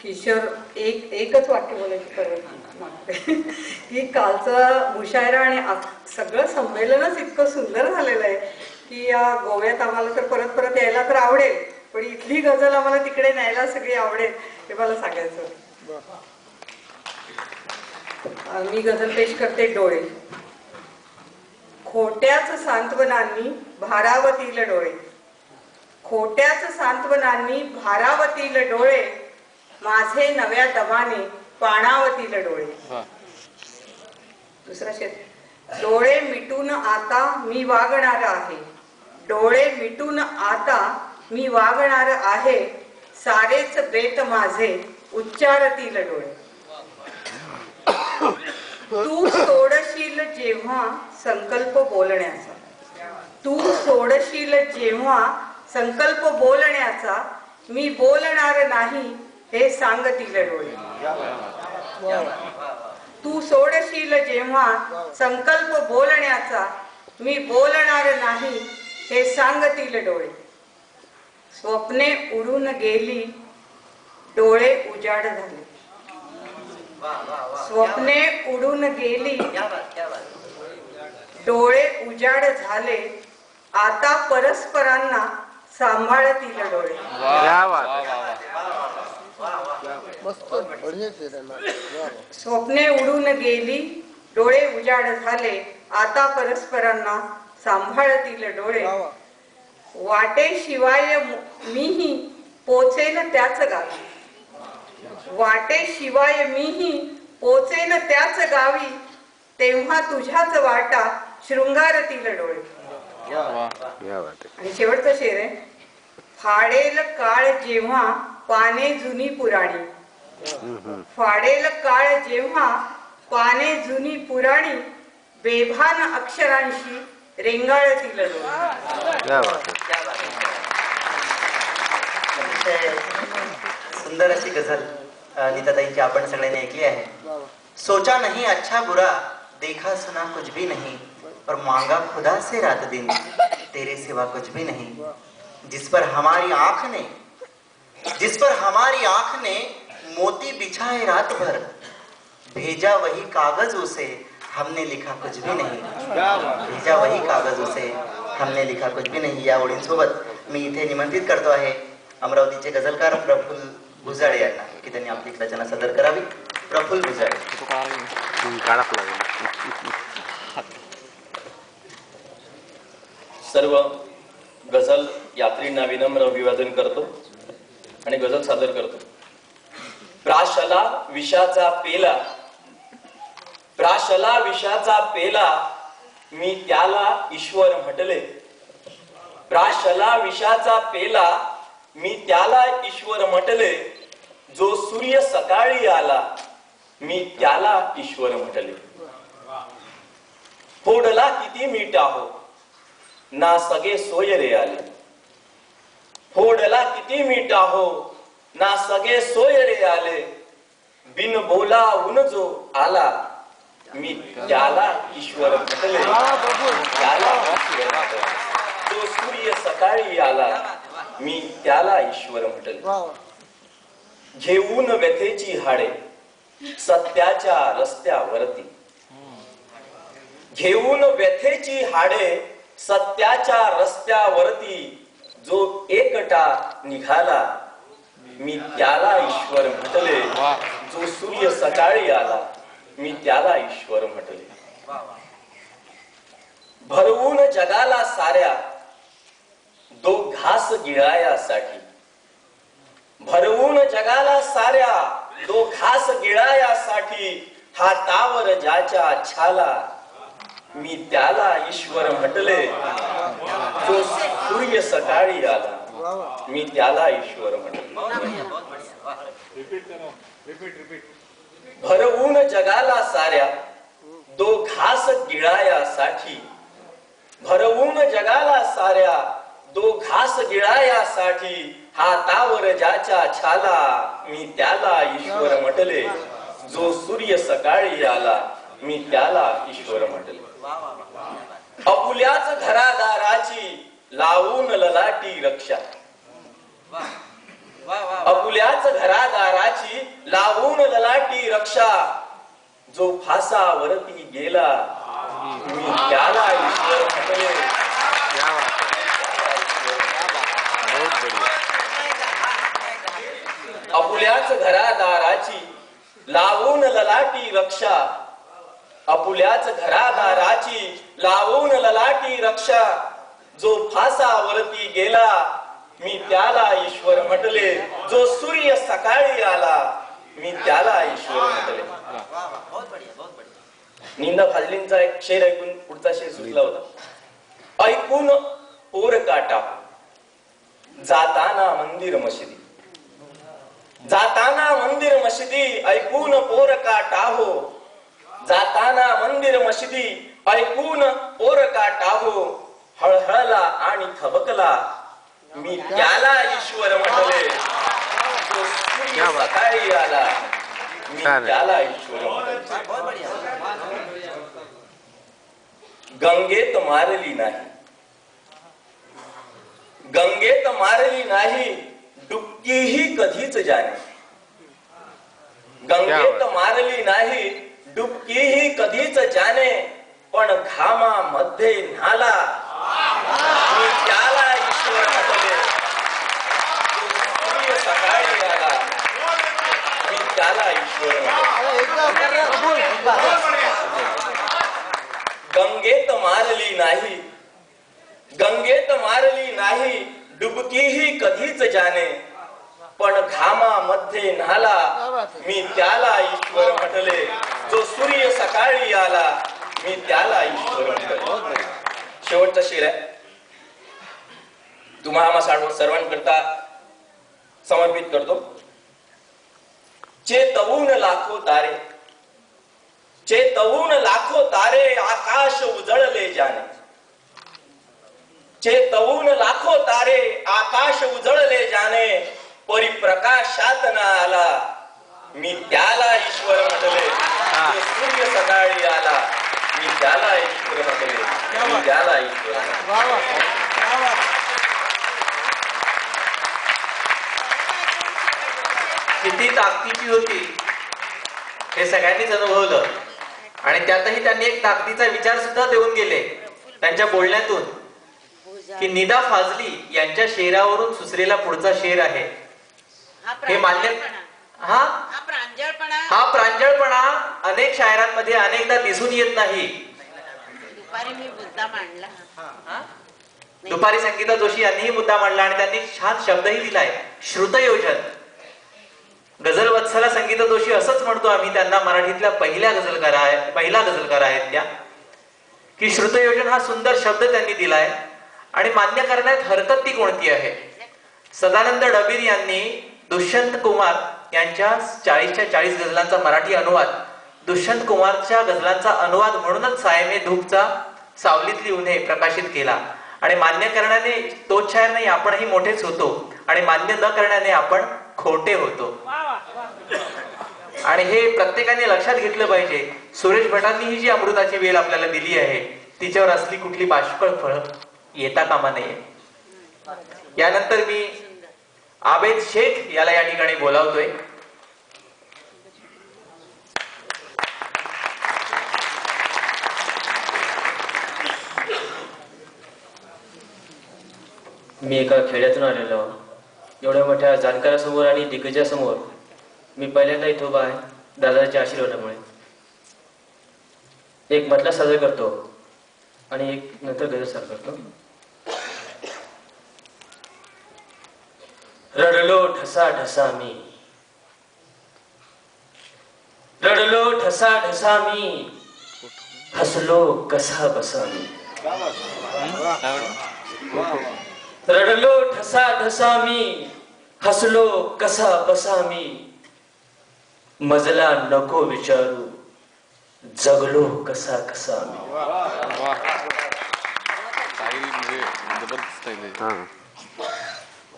किशोर एकच वाक्य बोलायची परत की कालचा मुशायरा आणि सगळं संमेलनच इतकं सुंदर झालेलं आहे की या गोव्यात आम्हाला तर परत परत यायला तर आवडेल, पण इथली गझल आम्हाला तिकडे न्यायला सगळी आवडेल हे मला सांगायचं. मी गझल पेश करते. डोळे. खोट्याच सांत्वनांनी भारावतील डोळे, खोट्याच सांत्वनांनी भारावतील डोळे, माझे नव्या दमाने पाणावतील डोळे. दुसरा शेर. डोळे मिटून आता मी वागणार आहे, डोळे मिटून आता मी वागणार आहे, सारेच बेत माझे उच्चारतील डोळे. तू सोडशील जेव्हा संकल्प बोलण्याचा, तू सोडशील जेव्हा संकल्प बोलण्याचा, मी बोलणार नाही हे सांगतील डोळे. तू सोडशील जेव्हा संकल्प बोलण्याचा, मी बोलणार नाही हे सांगतील डोळे. स्वप्ने उडून गेली डोळे उजाड झाले, स्वप्ने उडून गेली डोळे उजाड झाले, आता परस्परांना सांभाळतील डोळे. स्वप्ने उडून गेली डोळे उजाड झाले, आता परस्परांना सांभाळतील डोळे. वाटेशिवाय मीही पोचेन त्याच गावी, वाटेशिवाय मीही पोचेन त्याच गावी, तेव्हा तुझ्याच वाटा शृंगारतील डोळे. आणि शेवटचा शेर आहे. फाडेल काळ जेव्हा पाने जुनी पुराणी, फाडेल काळ जेव्हा पाने जुनी पुराणी, बेभान अक्षरांशी रेंगाळतील डोळे. सुंदर अशी गझल नीताताईंची आपण सगळ्यांनी ऐकली आहे. सोचा नहीं अच्छा बुरा, देखा सुना कुछ भी नहीं, और मांगा खुदा से रात दिन, तेरे सिवा कुछ भी नहीं. जिस पर हमारी आंख ने मोती बिछाए रात भर, भेजा वही कागज उसे, हमने लिखा कुछ भी नहीं. भेजा वही कागज उसे, हमने लिखा कुछ भी नहीं. या ओळींसोबत मी इथे निमंत्रित करतो आहे अमरावतीचे गझलकार प्रफुल्ल भुजाळे यांना की त्यांनी आपली रचना सादर करावी. प्रफुल्ल भुजाळे. सर्व गझल यात्रींना विनम्र अभिवादन करतो आणि गझल सादर करतो. प्राशला विषाचा पेला, प्राशला विषाचा पेला, मी त्याला ईश्वर म्हटले. प्राशला विषाचा पेला, मी त्याला ईश्वर म्हटले. जो सूर्य सकाळी आला, मी त्याला ईश्वर म्हटले. फोडला किती मीठ आहो, ना सगळे सोय रे आले. फोडला किती मीठ आहो, ना सगळे सोय रे आले. बिन बोलावून जो आला, मी त्याला ईश्वर म्हटले. त्याला ईश्वर म्हटले. जो सूर्य सकाळी आला, मी त्याला ईश्वर म्हटले. घेऊन व्यथेची हाडे सत्याच्या रस्त्यावरती, घेऊन व्यथेची हाडे सत्याच्या रस्त्यावरती, जो एकटा निघाला, मी त्याला ईश्वर म्हटले. जो सूर्य सकाळी आला, मी त्याला ईश्वर म्हटले. भरवून जगाला साऱ्या दो घास गिळायासाठी, भरवून जगाला साऱ्या दो घास गिळायासाठी, हातावर ज्याच्या छाला, मी त्याला ईश्वर म्हटले. जो सूर्य सकाळी आला, मी त्याला ईश्वर म्हटले. भरवून जगाला साऱ्या दो घास गिळायासाठी, भरवून जगाला साऱ्या दो घास गिळायासाठी, हातावर ज्याच्या छाला, मी त्याला ईश्वर म्हटले. जो सूर्य सकाळी आला, मी त्याला ईश्वर म्हटले. अपुल्याच घरादाराची लावून ललाटी रक्षा, अपुल्याच घरादाराची लावून ललाटी रक्षा जो फासावरती गेला मी त्याला ईश्वर म्हटले. अपुल्याच घरादाराची लावून ललाटी रक्षा अपुल्याच घरादाराची लावून ललाटी रक्षा जो फासावरती गेला मी त्याला ईश्वर म्हटले. जो सूर्य सकाळी आला मी त्याला ईश्वर म्हटले. निंदा फाजलींचा एक शेर ऐकून पुढचा शेर सुचला होता. ऐकून पोर काटा जाताना मंदिर मशिदी जाताना मंदिर मशिदी ऐकून पोर काटा हो जाताना मंदिर मशिदी ऐकून पोर काटा हो हळहळला आणि थबकला मी त्याला ईश्वर म्हटले. जो सूर्य सकाळी आला मी त्याला ईश्वर म्हटले. गंगेत मारली नाही गंगेत मारली नाही डुबकीही कधीच जाणे. गंगेत मारली नाही डुबकीही कधीच जाणे पण घामामध्ये न्हाला मी त्याला ईश्वर म्हटले. सूर्य सकाळी आला मी त्याला ईश्वर गंगेत मारली नाही गंगेत मारली नाही डुबकीही कधीच जाणे पण घामामध्ये न्हाला मी त्याला ईश्वर म्हटले. जो सूर्य सकाळी आला मी त्याला ईश्वर म्हटले. शेवटचा शेर आहे. तुम्हाला सर्वांकरता समर्पित करतो. चेतवून लाखो तारे चेतवून लाखो तारे आकाश उजळले जाणे. चेतवून लाखो तारे आकाश उजळले जाणे परिप्रकाशात न आला मी त्याला ईश्वर म्हटले. जो सूर्य सकाळी आला मी त्याला ईश्वर म्हटले. मी त्याला ईश्वर किती ताकदीची होती हे सगळ्यांनीच अनुभवलं आणि त्यातही त्यांनी एक ताकदीचा विचार सुद्धा देऊन गेले त्यांच्या बोलण्यातून की निदा फाजली यांच्या शेरावरून सुचलेला पुढचा शेर आहे. हे मान्य हा प्रांजळपणा अनेक शायरांमध्ये अनेकदा दिसून येत नाही. दुपारी संगीता जोशी यांनीही मुद्दा मांडला आणि त्यांनी छान शब्दही दिलाय. श्रुतयोजन गझल वत्सला संगीता जोशी असंच म्हणतो आम्ही त्यांना. मराठीतल्या पहिला गझलकार आहेत त्या की श्रुतयोजन हा सुंदर शब्द त्यांनी दिलाय आणि मान्य करण्यात हरकत ती कोणती आहे. सदानंद डबीर यांनी दुष्यंत कुमार यांच्या 40च्या 40 गझलांचा मराठी अनुवाद दुष्यंत कुमारच्या गझलांचा अनुवाद म्हणूनच सायमे धूपचा सावलीतली उन्हे प्रकाशित केला. आणि मान्य करण्याने तोच शायर नाही आपणही मोठेच होतो आणि मान्य न करण्याने आपण खोटे होतो. आणि हे प्रत्येकाने लक्षात घेतलं पाहिजे. सुरेश भटांनी ही जी अमृताची वेल आपल्याला दिली आहे तिच्यावर असली कुठली बाष्कळ फळ येता कामा नये. यानंतर मी आबेद शेख याला या ठिकाणी बोलावतोय. मी एका खेड्यातून आलेलो. एवढ्या मोठ्या जाणकारासमोर आणि दिग्गजासमोर मी पहिल्यांदा इथं उभा आहे दादाच्या आशीर्वादामुळे. एक मतला सादर करतो आणि एक नंतर गजल सादर करतो. रडलो ठसा ठसा मी रडलो ठसा ठसा मी हसलो कसा बसा मी रडलो ठसा ठसा मी हसलो कसा बसा मी मजला नको विचारू जगलो कसा कसा मी.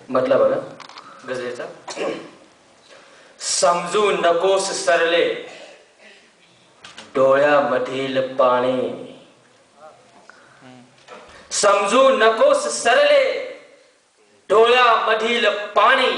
म्हटला बघा गझलेचा. समजू नकोस सरले डोळ्यामधील पाणी समजू नकोस सरले डोळ्यामधील पाणी